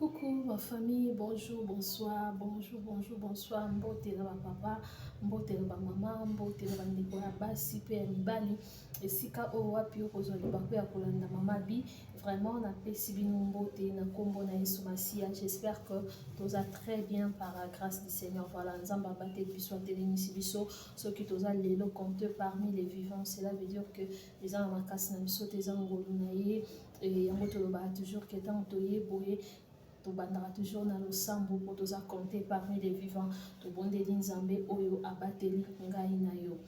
Coucou ma famille, bonjour, bonsoir, bonjour, bonjour, bonsoir, mbote na ba papa, mbote na ba mama, mbote na ba ndeko ya basi pe ya mibali. Esika o wapi okozwa libako ya kolanda mama bi, vraiment na pesi bino mbote na kombo na Yesu Masia. J'espère que toza très bien par la grâce du Seigneur. Voilà, nzamba bate biso atelemisi biso, soki toza lelo compte parmi les vivants, cela veut dire que les gens makasi na biso teza ngolu na ye. Et yango toloba toujours que tant toye boye to bandara toujours na losambo pour toza compter parmi les vivants to bondeli nzambe oyo abateli ngai na yo.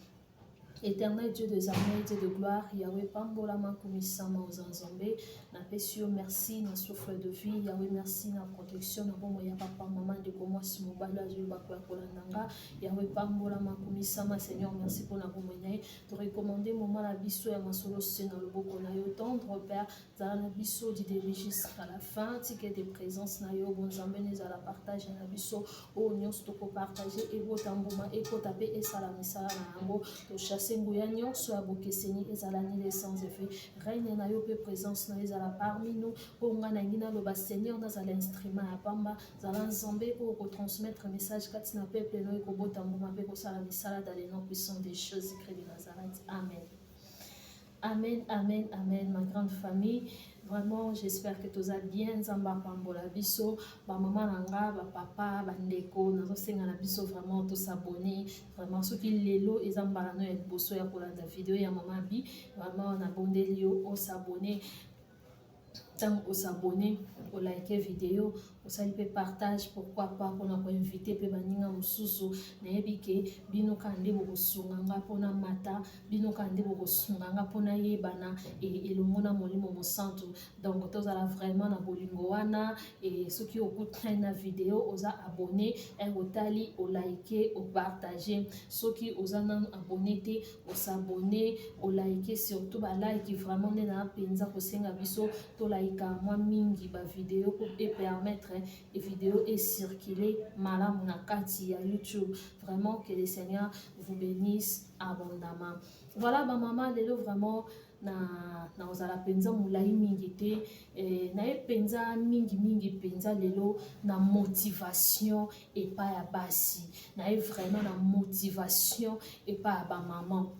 Éternel Dieu des armées, Dieu de gloire, Yahweh Pambola Makumisama aux Anzambé, na Pessio, merci, na souffle de vie, Yahweh merci, na protection, na bon ya papa, maman de Gomo Simobala, Dieu Bakwa Kolandanga, Yahweh Pambola Makumisama, Seigneur, merci pour la bon moyen, te recommander moment la biso et ma solo c'est dans le beau qu'on a eu tendre, Père, dans la biso du début jusqu'à la fin, ticket de présence, na yo, bon zambé, à la partage, na biso, oh, nyons, toko partager, et beau tambouma, et kotape, et salamisa, na ambo, to chasser. Nguya nyonso ya bokeseni ezalani les sans effet règne na yo pe présence na ezala parmi nous po ngana ngina lo ba Seigneur na zala instrument ya pamba zala nzambe po ko transmettre message kati na peuple no ko bota mboma pe ko sala misala dans les noms puissants des choses écrites de Nazareth. Amen. Amen, amen, amen, ma grande famille. Vraiment, j'espère que tu as bien Zamba Pambola Biso, ba maman nanga, ba papa, ba ndeko, nazo senga na biso vraiment tous s'abonner. Vraiment ceux qui lelo et Zamba no et bosso ya kola da vidéo ya maman bi, vraiment na bondelio o s'abonner. Tant on s'abonner, on like vidéo, on salue partage, pourquoi pas pour nous inviter pe baninga mususu na ebike bino kande bokosunganga pona mata bino kande bokosunganga pona yebana et le mona molimo mo santo. Donc tozala vraiment na bolingo wana et ceux qui okuta na vidéo oza abonné et otali o liker o partager ceux qui oza nan abonné te o s'abonner o liker surtout ba like vraiment na penza ko senga biso to like moi mingi ba vidéo pour permettre et vidéo est circulée malam na kati ya YouTube. Vraiment que le Seigneur vous bénisse abondamment. Voilà ba maman lelo vraiment na ozala penza mulai mingi te na penza mingi penza lelo na motivation et pas ya basi na vraiment na motivation et pas ya ba maman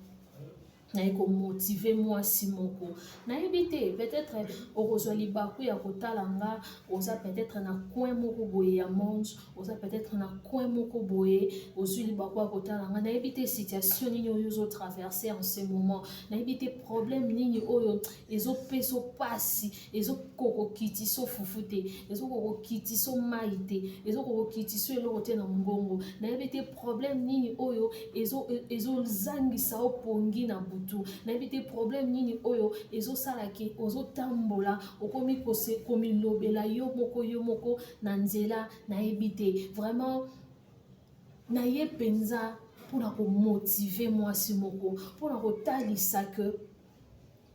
na motiver moi si moko na ebité peut-être okozwa libaku ya kotalanga oza peut-être na coin moko boye ya monde oza peut-être na coin moko boye ozwi libaku ya kotalanga na ebité situation nini oyo zo traverser en ce moment na ebité problème nini oyo ezo peso pasi ezo kokokiti so fufute ezo kokokiti so maite ezo kokokiti so eloko te na ngongo na ebité problème nini oyo ezo zangisa opongi na na ebite problème nini oyo ezo salaki ozo tambola okomi kose komi lobela yo moko na nzela na ebite vraiment na ye penza pour ko motiver moi si moko pour ko talisa que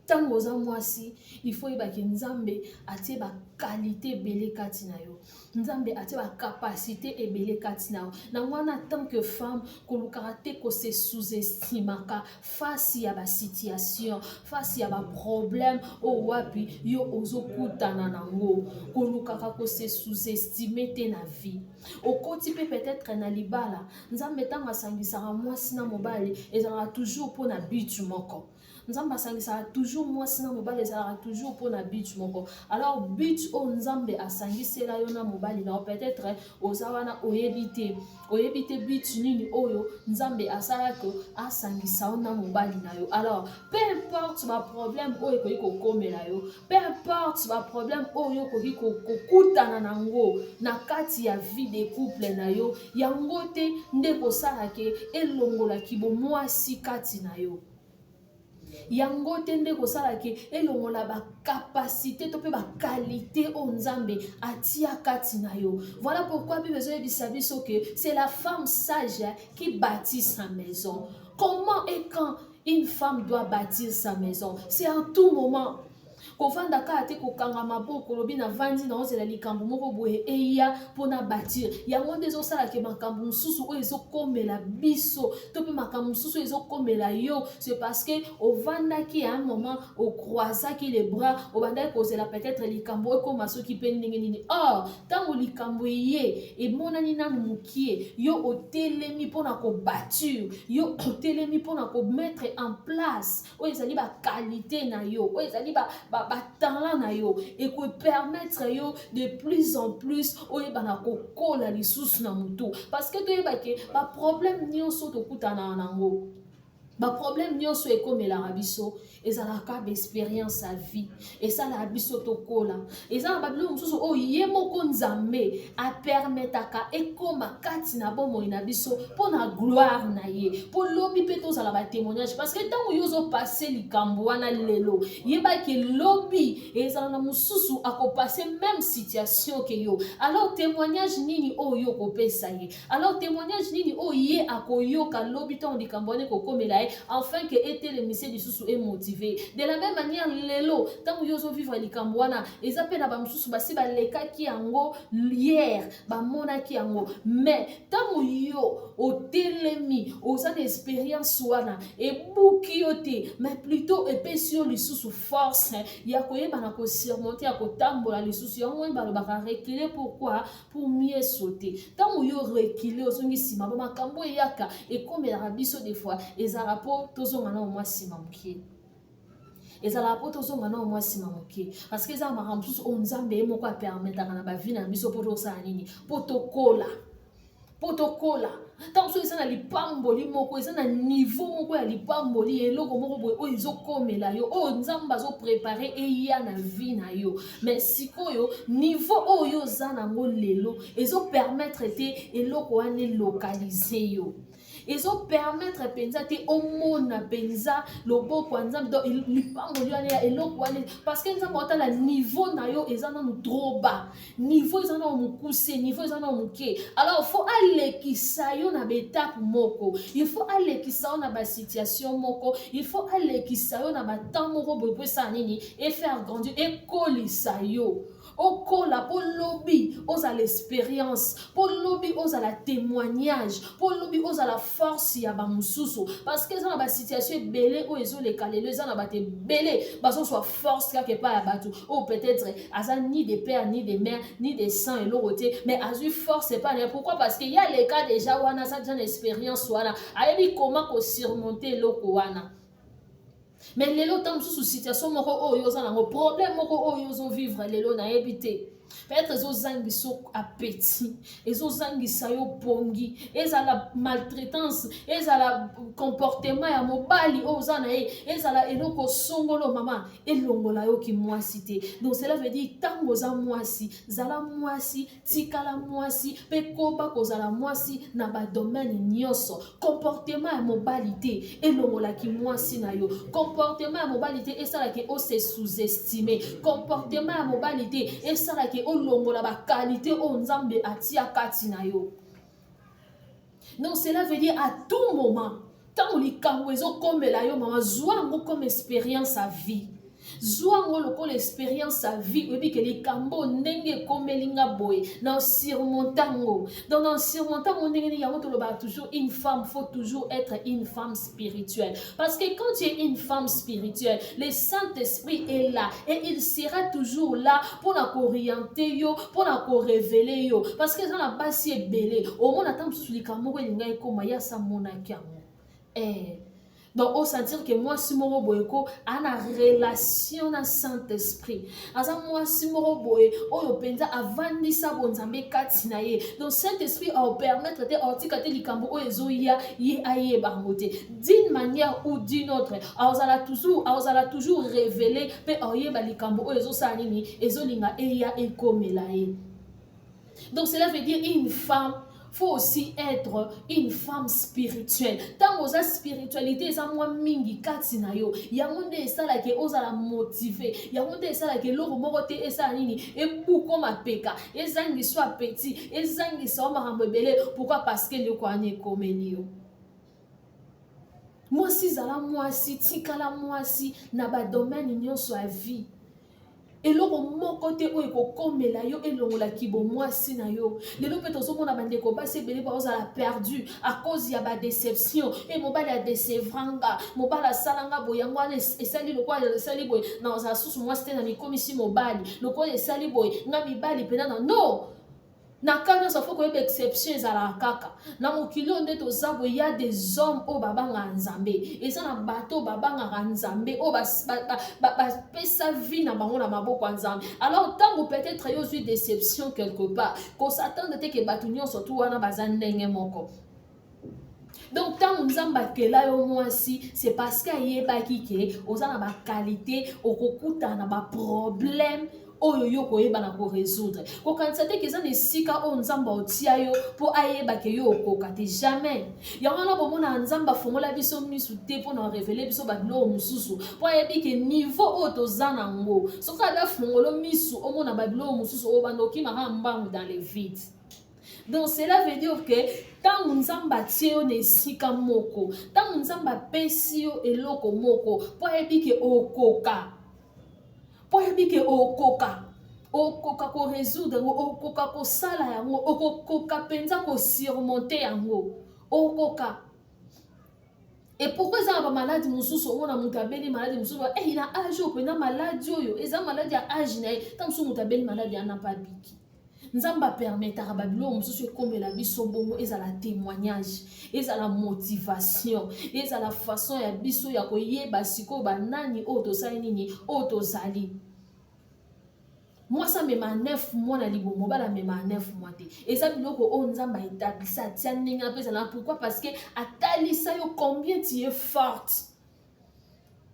tango za mwasi il faut ebaki nzambe atie ba qualité belé kati na yo nzambe atie ba capacité ebele kati na yo na wana tant que femme ko lukate ko se sous-estimaka face ya ba situation face ya ba problème o wapi yo ozokutana nango ko lukaka ko se sous-estimer te na vie okoti pe peut-être na libala nzambe tanga sangisaka mwasi na mobali ezala toujours pour na but moko nzambe asangisa toujours mwasi na mobali ezalaka toujours pour na but moko alors but o nzambe asangisela yo na mobali na peut-être oza wana oyebite but nini oyo nzambe asalaka asangisa yo na mobali na yo alors peu importe ma problème oyo ekoki kokomela yo peu importe ma problème oyo ekoki kokutana nango na kati ya vie de couple na yo yango te nde kosalaka elongolaki bomwasi kati na yo yango te nde kosalaki elongola ba capacité to pe ba qualité o nzambe atia kati na yo. Voilà pourquoi Bible ezobisa biso que c'est la femme sage qui bâtit sa maison. Comment et quand une femme doit bâtir sa maison? C'est en tout moment. kovanda ka te kokanga maboko lobi na vandi na ozela likambo moko boye eya pona bâtir yango nde ezosalaka makambo mosusu oyo ezokomela biso to mpe makambo mosusu ezokomela yo c'est parce que ovandaki à un moment ocroisaki les bras obandaki kozela peut-être likambo ekoma soki mpe ndenge nini or ntango likambo eye emonani nanu mokie yo otelemi mpona kobâtir yo otelemi mpona komettre en place oyo ezali baqualité na yo oyo ezali talent na yo et que permettre yo de plus en plus oyebana kokola lisusu na mutu parce que toyebake ba problème nyonso tokutana nango ba problème nyonso ekomelaka biso ezalaka d'expérience à vie esalaka biso tokola ezala babilo mosusu oyo ye moko nzambe apermetaka ekoma kati na bomoi na biso mpo na gloire na ye mpo lobi mpe tozala batémoignage parce que ntango yo ozopase likambo wana lelo yebaki lobi ezala na mosusu akopase même situation ke yo alors témoignage nini oyo yo kopesa ye alors témoignage nini oyo ye akoyoka lobi ntango likambo wana ekokomela ye enfin que était le monsieur du sous est motivé de la même manière lelo tant yo zo vivre likambo wana eza pe na ba mususu basi ba leka ki yango hier ba mona ki yango mais tant yo otelemi oza na expérience wana e buki yote mais plutôt epesi yo lisusu force ya koyeba na ko surmonter ya kotambola lisusu yango ba ba reculer pourquoi pour mieux sauter tant yo reculer ozongi sima ba makambo yaka et comme la biso des fois ezara po tozonga na moi sima mokie ezala po tozonga na moi sima mokie parce que ezala makambo susu o nzambe moko a permettre na ba vie na biso po tosala nini po tokola tant so ezana lipamboli moko ezana niveau moko ya lipamboli eloko moko boye oyo ezokomela yo oyo nzambe azoprépare eya na vie na yo mais sikoyo niveau oyo oza nango lelo ezopermettre te eloko wana elokalize yo ezopermettre penza te omona penza loboko ya nzambe do lipamboli wana ya eloko wana parce que nzambe otala niveau na yo eza nanu trop bas niveau eza nanu mokuse niveau eza nanu moke alors faut alekisa yo na betape moko il faut alekisa yo na basituation moko il faut alekisa yo na batemps moko boye po esala nini e faire grandir ekolisa yo okola po lobi oza l'expérience po lobi oza la témoignage po lobi oza la force ya ba mususu parce que eza na ba situation ebele oyo ezoleka lelo eza na bato ebele bazozwa force kaka epai ya bato oyo peut-être aza ni de père ni de mère ni de sang eloko te mais azwi force epai na pourquoi parce que ya leka déjà wana aza déjà na expérience wana ayebi comment kosurmonter eloko wana mais lelo tant sous situation moko oyo oza nango problème moko oyo ozo vivre lelo na yebite peut-être ezozangisa appétit ezozangisa yo pongi ezala maltraitance ezala comportement ya mobali oyo oza na ye ezala eloko songolo mama elongola yo ki mwasi te donc cela veut dire ntango oza mwasi zala mwasi tikala mwasi mpe koba kozala mwasi na badomaine nyonso comportement ya mobali te elongolaki mwasi na yo comportement ya mobali te esalaki ose sous-estimé comportement ya mobali te esalaki olongola ba qualité o nzambe atia kati na yo donc cela veut dire à tout moment tant likambo ezokomela yo mama zwango comme expérience à vie zwango lokola expérience à vie oyebi ke likambo ndenge ekomelinga boye na surmontango donc dans surmontango ndenge nini yango tolobaka toujours une femme faut toujours être une femme spirituelle parce que quand tu es une femme spirituelle le Saint-Esprit est là et il sera toujours là pour na orienter yo pour na révéler yo parce que ça na basi ebele au moins attend sous likambo ko elinga ekoma ya sa monaki yango donc au sentir que moi si moro boyeko ana relation na Saint-Esprit aza moi si moro boye oyo penza avandisa bonzambe kati na ye donc Saint-Esprit a permettre te artika te likambo oyo ezoya ye aye bangote d'une manière ou d'une autre azala toujours révéler pe oyeba likambo oyo ezosala nini ezolinga eya ekomela ye donc cela veut dire une femme faut aussi être une femme spirituelle. Tant que la spiritualité est moins mingi katina yo, yango nde esala ke ozala motivé, yango nde esala ke loro moko te esala nini e buko mapeka, ezangi soit petit, ezangi so makambo ebele, pourquoi parce que le ko ane komeli yo. Moi si zala moi si tikala moi si na ba domaine nyonso a vie. eloko moko te oyo ekokomela yo elongolaki bomwasi na yo. Lelo mpe tozomona bandeko basi ebele bazala perdu à cause ya badéception. Mobali adesevranga, mobali asalanga boye, yango wana esali lokola esali boye na ozala susu mwasi te na mikomisi mobali lokola esali boye nga mibali mpena na no. Na ka nyonso fo koyeba exception ezalaka kaka na mokili oyo nde toza boye. Ya des hommes oyo babangaka nzambe, eza na bato oyo babangaka nzambe oyo bapesa vie na bango na maboko ya nzambe. Alors ntango peut-être yo ozwi déception quelque part, kosatande te ke bato nyonso tu wana baza ndenge moko. Donc ntango nzambe akela yo mwasi, c'est parce que ayebaki ke oza na bakalite okokutana na baproblème oyo yo koyeba na ko résoudre. Kokanisa te keza na esika oyo nzambe otia yo po ayeba ke yo okoka te, jamais. Yango wana bomona nzambe afongola biso misu te po na révéler biso babiloko mosusu po ayebi ke niveau oyo toza nango soki abi afongolo misu omona babiloko mosusu oyo banda okimaka mbangu dans les vides. Donc cela veut dire que tant nzambe atie yo na esika moko, tant nzambe apesi yo eloko moko po ayebi ke okoka, po yebi ke okoka ko résoudre yango, okoka kosala yango, okoka penza ko surmonter yango, okoka. Et pourquoi ça va maladie mususu on a mutabeli maladie mususu il a âge oyo pena maladie oyo eza maladie ya âge na ye tant mususu mutabeli maladie ana pa biki. Nzamba permettra babilo mususu ekomela biso bongo ezala témoignage, ezala motivation, ezala façon ya biso ya koyeba siko banani oyo tosali nini oyo tozali. Moi ça me ma 9 mois na libo mobala me ma 9 mois te. Eza biloko o nzamba établissa tia ninga pesa na pourquoi parce que atalisa yo combien tu es forte.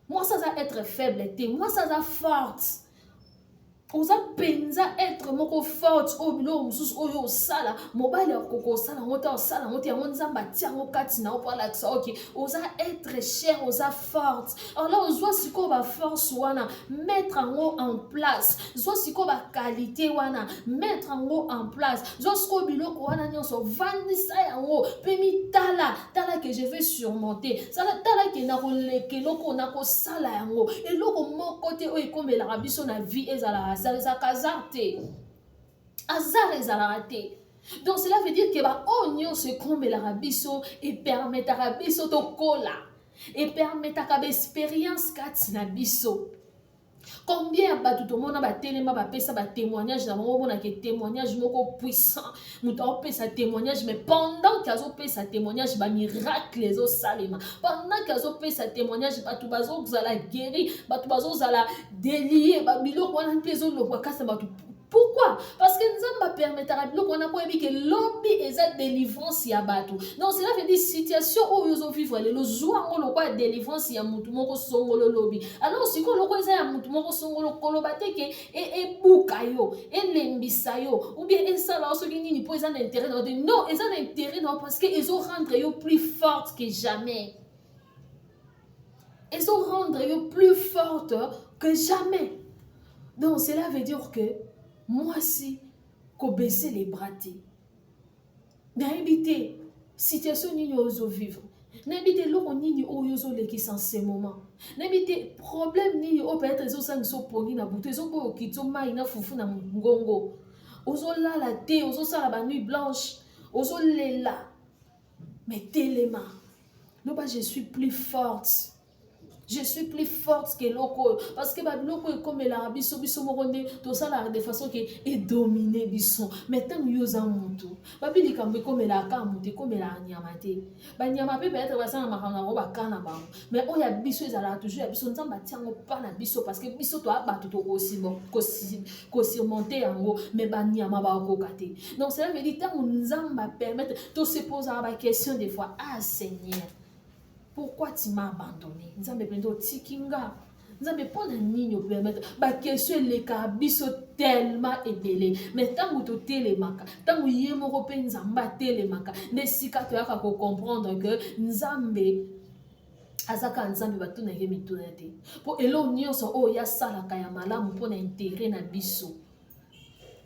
Moi ça va être faible te. Moi ça va forte. Oza penza être moko forte o bilo mususu oyo osala mobali akoko osala ngota osala ngota ya nzamba tia ngokati na opala tsa OK oza être cher oza forte. Alors ozwa siko ba force wana mettre ngo en place, zwa siko ba qualité wana mettre ngo en place, zwa siko biloko wana nyonso vandisa yango pe mi tala que je vais surmonter sala tala ke na kolekelo ko na ko sala yango eloko moko te o ekomela biso na vie ezala ça casarte azar ezalate. Donc cela veut dire que ba onyo se kombe la rabiso et permettre rabiso to kola et permettre ka expérience kat na biso. Combien batu to mona ba telema ba pesa ba témoignage na bango mona ke témoignage moko puissant muta pesa témoignage mais pendant qu'azo pesa témoignage ba miracle ezo salema pendant qu'azo pesa témoignage batu bazo zala guéri batu bazo zala délié ba biloko wana pezo lo kwa kasa batu. Pourquoi? Parce que nzamba permettra biloko wana ko yebi ke lobby eza délivrance ya batu. Donc cela veut dire situation où yo vivre le zwa ngolo kwa délivrance ya mutu moko songolo lobby. Alors siko loko eza ya mutu moko songolo koloba te ke e buka yo e lembisa yo ou bien esala osoki nini po eza na intérêt na non eza na intérêt na parce que ils ont rendre yo plus forte que jamais. Ils ont rendre yo plus forte que jamais. Donc cela veut dire que moi si ko baisser les bras te na éviter situation nini ozo vivre na éviter loko nini ozo lekisa en ce moment na éviter problème nini o peut-être ezo sangiso pongi na buto ezo ko kito mai na fufu na ngongo ozo lala te ozo sala ba nuit blanche ozo lela mais telema non pas je suis plus forte. Je suis plus forte que l'oko parce que babiloko est comme la biso biso moronde to sala de façon que est dominé biso maintenant yoza mutu babili kambe comme la kamuté comme la nyamate ba nyama pe peut-être ba sana makana ko ba kana ba mais o ya biso ezala toujours ya biso nzamba tiango pa na biso parce que biso to abatu to ko surmonter yango mais ba nyama ba ko kate. Donc cela veut dire tant nzamba permettre to se poser la question des fois ah Seigneur pourquoi tu m'as abandonné? Nous avons besoin de tikinga. Nous avons besoin de nini permettre. Ba question les kabiso tellement ébélé. Mais tant que tu télémaka, tant que yemo repé nzamba télémaka, ne sika tu as qu'à comprendre que nzambe azaka nzambe batuna yemi tunate. Pour elo nyonso o ya sala kaya malamu pour na intérêt na biso.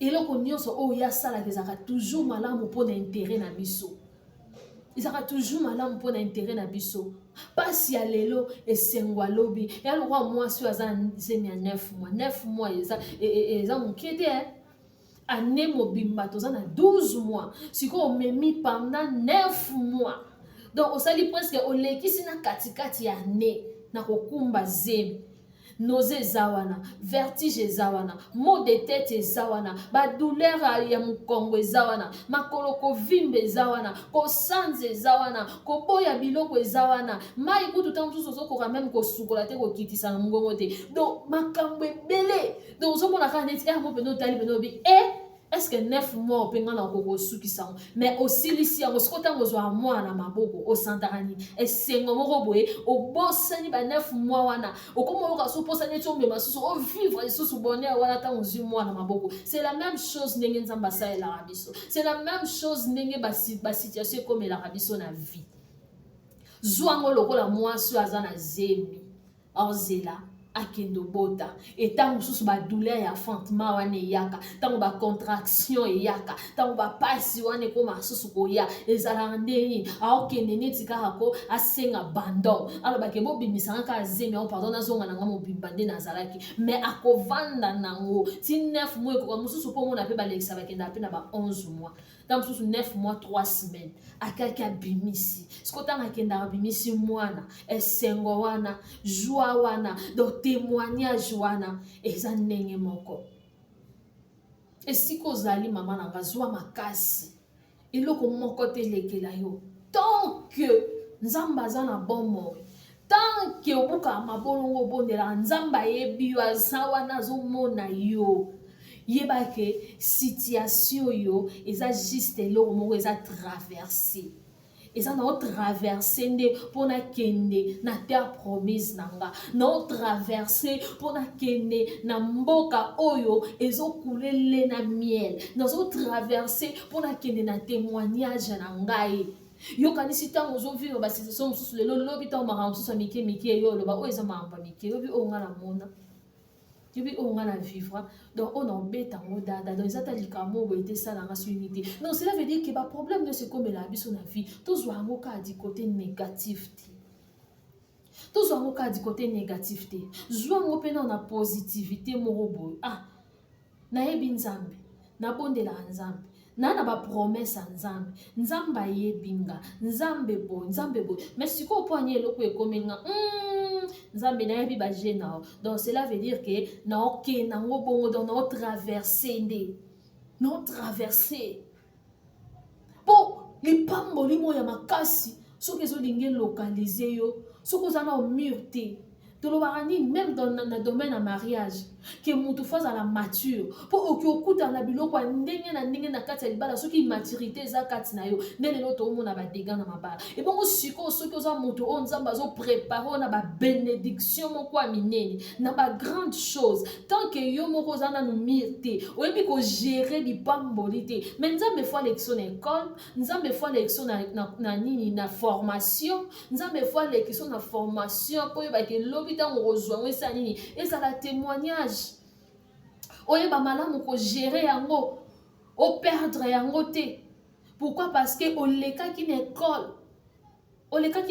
Elo ko nyonso o ya sala kezaka toujours malamu pour na intérêt na biso. Ils auront toujours malamu pour l'intérêt na biso. Pasi ya lelo esengwa lobi. Ya lwa mwasi aza zemi ya 9 mois. 9 mois eza mokete ane mobimba toza na 12 mois. Siko omemi pendant 9 mois. Donc osali presque olekisi na katikati ya ne na kokumba zemi. Nausée zawana, vertige zawana, maux de tête zawana, ba douleur ya mukongo zawana, makoloko vimbe zawana, ko sanze zawana, ko boya biloko zawana, mai kutu tantu soso ko même ko sukola te ko kitisa na ngongo te. Donc makambo ebele. Donc zo mona ka neti mo peno tali peno bi est-ce que 9 mois au penga na koko sukisa mais aussi lisi yango skota ngozwa mwana maboko o santarani esengo moko boye o bosani ba 9 mois wana o komo ka so posani tombe masusu o vivre isusu bonheur wana ta ngozwi mwana maboko. C'est la même chose ndenge nzamba sa la rabiso. C'est la même chose ndenge ba situation comme la rabiso na vie. Zwango lokola mwasi azana zemi ozela akendo bota et tango susu ba douleur ya enfantement wane yaka tango ba contraction yaka tango ba pasi wane ko masusu ko ya ezala ndeni aokende neti kaka ko asenga bando aloba ke bo bimisanga ka zemi au pardon nazonga nanga mo bibande nazalaki mais akovanda nango ti 9 mois ko mususu po mona pe ba lekisa bakenda pe na ba 11 mois dans sous 9 mois 3 semaines akaki abimisi sikotanga akenda abimisi mwana esengo wana joie wana do témoignage wana eza ndenge moko esiko ozali mama na nga zwa makasi eloko moko te lekela yo tant que nzambe aza na bomoi tant que obuka mabolongo bondela nzambe ayebi yo aza wana azomona yo yeba ke situation yo eza juste eloko moko eza traversé eza na traversé nde pona kende na terre promise nanga na traversé pona kende na mboka oyo ezokulele na miel na traversé pona kende na témoignage na ngai yo kanisi tango ozovivre ba situation mosusu lelo lobi tango makambo mosusu ya mike yo loba oyo eza makambo ya mike yobi oyo nga na mona yobi oyo nga na vivre donc on embête en dada donc ça tali kamo bo était ça dans la unité donc cela veut dire que ba problème ne se comme la biso na vie tous wa ngoka du côté négatif tous wa ngoka du côté négatif te zwa ngope na positivité moko boy na yebi nzambe na bondela nzambe na ba promesse nzambe nzamba yebinga nzambe boy mais si ko poigné eloko ekomenga nzambe na yebi ba jena donc cela veut dire que na ok na ngo bongo donc na traverser nde na traverser po lipambo limo ya makasi soki ezolingi localiser yo soki oza na mur te tolobaka nini même dans le domaine ya mariage ke mutu fo azala mature po oki okutana biloko ya ndenge na kati ya libala soki immaturité eza kati na yo nde lelo toomona badega na mabala ebongo sikoyo soki oza moto oyo nzambe azoprépare oyo na babénédiction moko ya minene na bagrande chose tant ke yo moko oza nanu mire te oyebi kogere lipamboli te mais nzambe fo alekisi na école nzambe fo alekisi na nini na formation nzambe fo alekisi na formation po oyebaki elobi ntango kozwa ngo esala nini ezala témoignage oyeba malamu ko gérer yango o perdre yango te pourquoi parce que olekaki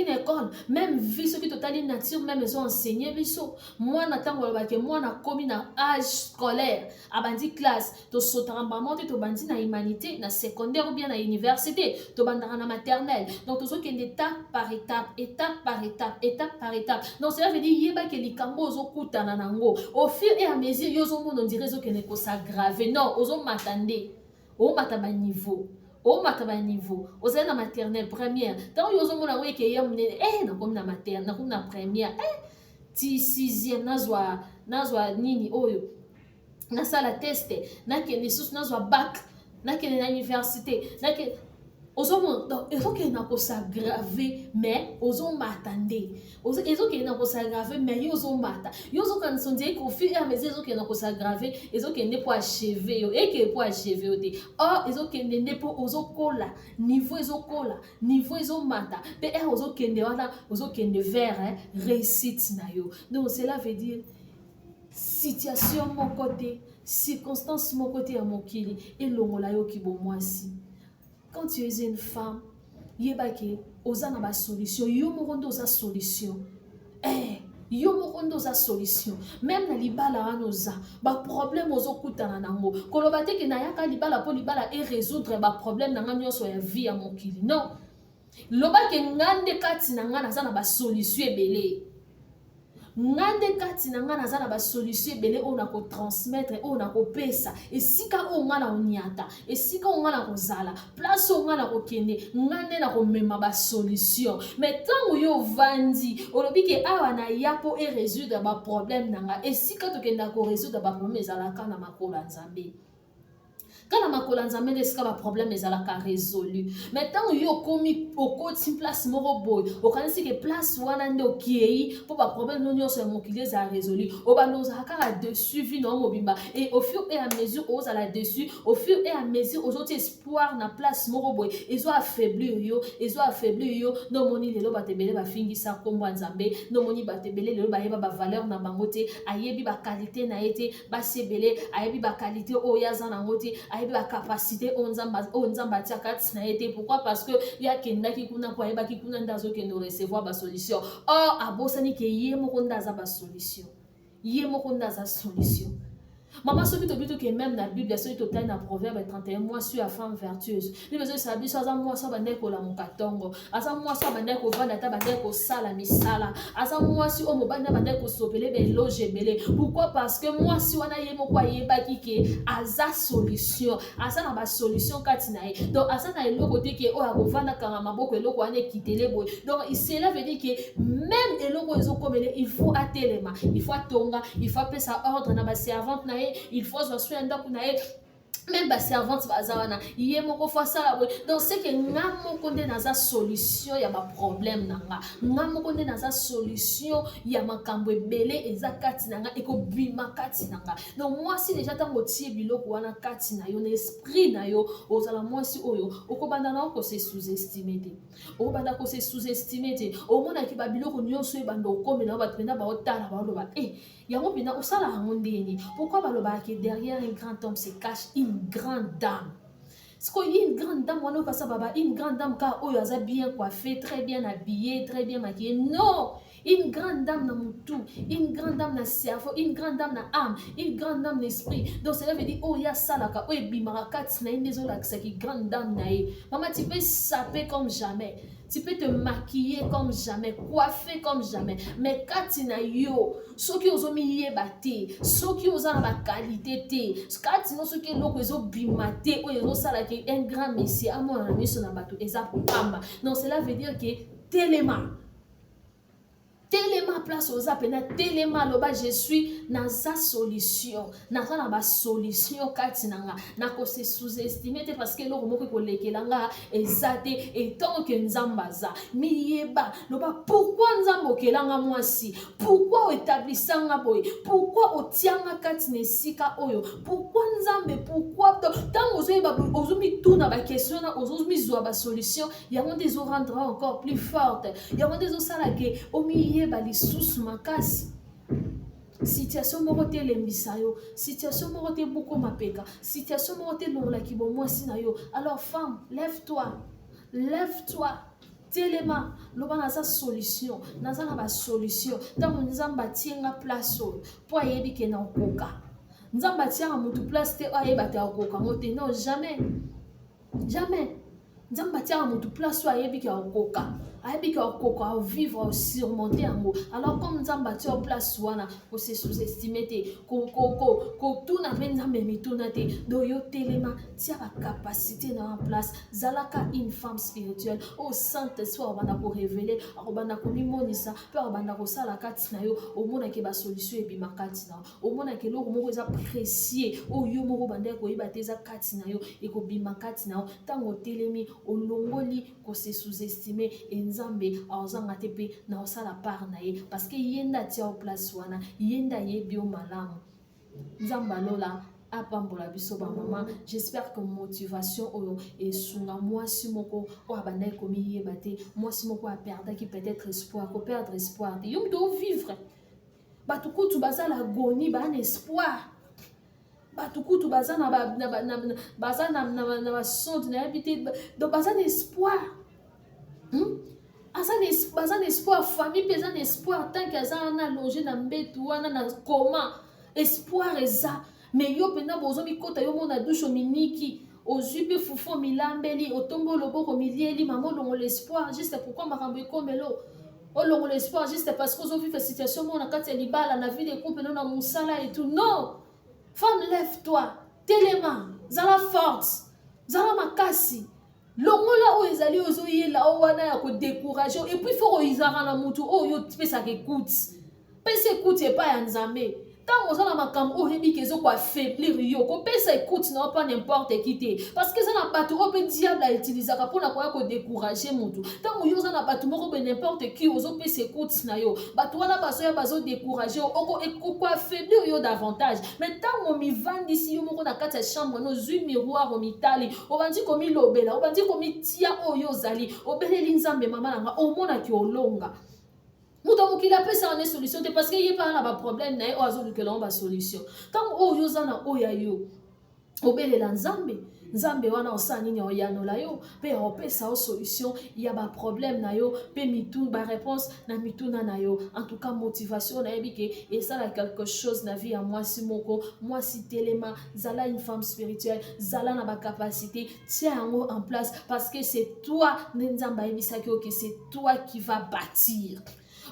na école même vie soki totali nature même ezo enseigner biso mwana ntango olobaki mwana komi na âge scolaire abandi classe tosotaka mbama te tobandi na humanité na secondaire ou bien na université tobandaka na maternelle donc tozokende étape par étape donc cela veut dire yebaki likambo ozokutana nango au fur et à mesure yo ozomona ondire ezokende kosagrave non ozomata nde omata baniveau niveau ozali na maternelle première tant yo ozomona ngo eke ya munene nakomi na maternelle nakomi na première ti 6e nazwa nini oyo nasala teste nakende susu nazwa bac nakende na université nakende ozomona donc ezokende na kosagrave mais ozomata nde ezokende na kosagrave mais yo ozomata yo ozokanisa ondire qu'au fur et à mesure ezokende na kosagrave ezokende po acheve yo eke po acheve yo te or ezokende nde po ozokola niveau ezomata mpe ozokende wana ozokende vers réussite na yo donc cela veut dire situation moko te circonstance moko te ya mokili elongola yo kibomwasi. Quand tu es une femme, yebaki oza na ba solution, yo moko nde oza solution. Yo moko nde oza solution. Même na libala wana oza ba problème ozokutana nango, koloba te ke nayaka libala po libala e résoudre ba problème na nga nyonso ya vie ya mokili. Non, loba ke ngande kati na nga naza na ba solution ebele. Ngande kati na nga naza na ba solution ebele oyo na ko transmettre, oyo na ko pesa, esika oyo nga na onyata, esika oyo nga na kozala, place oyo nga na kokende, ngande na komema ba solution. Mais tango yo vandi, olobi ke awa na ya po e résoudre ba problème na nga, esika tokenda ko résoudre ba problème ezalaka na makolo ya Nzambe. Quand la makolo nzambe esika ba problème ezalaka résolu. Maintenant yo komi okoti place moko boy, okanisi ke place wana nde okei po ba problème no nyonso ya mokili eza résolu. Obanoza kaka dessus vi no mobimba, et au fur et à mesure oza la dessus, au fur et à mesure ozoti espoir na place moko boy, ezo affaiblir yo, no moni lelo batebele ba fingisa kombo nzambe, no moni batebele lelo ba yeba ba valeur na bango te, ayebi ba qualité na yete, ba sebele ayebi ba qualité oyaza na ngote, ayebi ba capacité onzamba tia kati na yete. Pourquoi? Parce que ya kendaki kuna po ayeba ki kuna ndazo kendo recevoir ba solution. Or abosani ke ye moko ndaza ba solution, ye moko ndaza solution. Maman soki tobito ke même na Bible soki totali na Proverbe 31 mois sur la femme vertueuse, ni bezo sabi so aza mois so bande ko la mukatongo, aza mois so bande ko vanda ta bande ko sala misala, aza mois si o mobanda bande ko sopele be loge belé. Pourquoi? Parce que moi si wana ye moko ayeba ki ke aza solution, aza na ba solution kati na ye. Donc aza na eloko te ke o ya ko vanda kanga maboko eloko ane kitele boy. Donc cela veut dire que même eloko ezo komele, il faut atelema, il faut atonga, il faut appeler sa ordre na ba servante na ye, il faut s'assurer ndako na ye. Même ba servante bazawana yé moko fa sala. Donc c'est que nga moko nde naza solution ya ba problème nanga, nga moko nde naza solution ya makambo ebele eza kati nanga eko bima kati nanga. Donc moi si déjà tango tie biloko wana kati na yo na esprit na yo, ozala moi si oyo okobanda na ko se sous-estimer te, okobanda ko se sous-estimer te, omona ki ba biloko nyonso e bando komela ba pena ba otala ba loba yango bina osala hango ndeni. Pourquoi baloba que derrière un grand homme se cache une grande dame? C'est qu'il y a une grande dame, une grande dame car oh, elle bien coiffée, très bien habillée, très bien maquillée. Non, une grande dame dans mon tout, une grande dame dans le cerveau, une grande dame dans l'âme, une grande dame dans l'esprit. Donc cela veut dire oh il y a ça là, oh il bimarakat, na une des autres qui grande dame naïe. Maman tu peux saper comme jamais. Tu peux te maquiller comme jamais, coiffer comme jamais. Mais quand tu n'as yo, ceux qui ont mis yébate, ceux qui ont la qualité, quand tu n'as ceux qui ont bimate, ou ils ont ça là qui est un grand messie, à moi, on a sur la bateau, et ça pamba. Non, cela veut dire que téléma. Téléma place aux appels, téléma loba je suis dans sa solution, dans sa solution katinanga, na ko se sous-estimer parce que l'homme moko ko lekelanga ezate et tant que nzambaza miyeba loba pourquoi nzambo kelanga moi si, pourquoi établissanga boy, pourquoi otianga katine sika oyo, pourquoi nzambe, pourquoi tant ozumi tout na ba question na ozumi zo ba solution, yango des rendra encore plus forte, yango des osala ke omi bali sous makasi. Situation morote lembisayo, situation morote beaucoup mapeka, situation morote longa ki bon moi sinayo. Alors femme, lève-toi, lève-toi. Téléma, loba naza solution, naza na ba solution. Tant nzamba tienga place pour yebi ke na okoka. Nzamba tienga mutu place te ayeba te okoka ngote. Non, jamais. Jamais. Nzamba tienga mutu place ayebi ke okoka. Ayebi ke okoka vivre surmonter yango. Alors comme nzamba tia en place wana, ko se sous-estimer te, ko tuna pe nzambe mituna te. Do yo telema tia ba capacité na en place. Zalaka une femme spirituelle. Au Saint-Esprit obanda ko révéler, obanda ko mimonisa, pe obanda ko sala kati na yo, omona ke ba solution ebima kati na. Omona ke loko moko eza précieux, o yo moko banda ko yeba te eza kati na yo, e ko bima kati na yo. Tango telemi olongoli ko se sous-estimer nzambe aozanga te pe na osala part na ye parce que yenda tia au place wana yenda ye bio malamu nzamba lola apambola biso ba maman. J'espère que motivation oyo et sunga moi si moko o abandai komi yebate moi si moko a perdre qui peut-être espoir ko perdre espoir de yum do vivre batukutu bazala agoni ba un espoir batukutu bazana bazana na sonde na habité do bazana espoir. Aza espoir famille pe aza espoir tant que aza na loger na mbetu wana na comment espoir eza mais yo pena bozo mikota yo mona douche miniki ozwi pe fufu milambeli otombo loboko milieli mama longo l'espoir juste pourquoi makambo ekomelo olongo l'espoir juste parce que ozo vivre situation mona kati ya libala na vie de couple na musala et tout non femme lève-toi telema zala force zala makasi longola oyo ezali ozoyela o wana ya kodécourage et puis faut koizaka na mutu oyo pesaka écoute pesa écoute epai ya nzambe ntango oza na makambo oyo oyebi ke ezokoaffaiblir yo kopesa écoute na pa n'importe qui te parce que eza na bato oyo mpe diable autilisaka mpona koya kodécourage mutu ntango yo oza na bato moko mpe n'importe qui ozopesa écoute na yo bato wana bazoya bazodécourage yo okoaffaiblir yo davantage mais ntango mivandisi yo moko na kati ya chambre no ozwi miroir omitali obandi komilobela obandi komitia oyo ozali obeleli nzambe mama nanga omonaki olonga mutu mokili apesa wana solution te parce que ye pa na baproblème na ye oyo azolukelango basolution ntango oyo oza na oyo ya yo obelela nzambe nzambe wana osala nini oyanola yo mpe opesa o solution ya baproblème na yo mpe baréponse na mituna na yo en tout cas motivation nayebi ke esala quelque chose na vie ya mwasi moko mwasi telema zala une femme spirituelle zala na bacapacité tia yango en place parce que c'est toi nde nzambe ayebisaki oke c'est toi qui va bâtir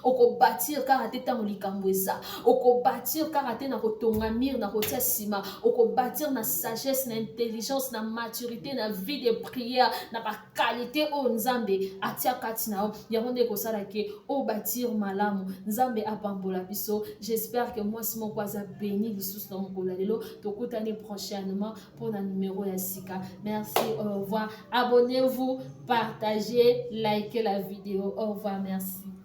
oko bâtir kaka te ntango likambo eza oko bâtir kaka te na kotonga mire na kotia nsima oko bâtir na sagesse na intelligence na maturité na vie de prière na baqualité oyo nzambe atia kati na yo yango nde ekosala ke obâtir malamu nzambe apambola biso j'espère que mwasi moko aza béni lisusu na mokolo ya lelo tokutani prochainement mpona numéro ya sika merci au revoir abonnez-vous partagez likez la vidéo au revoir merci.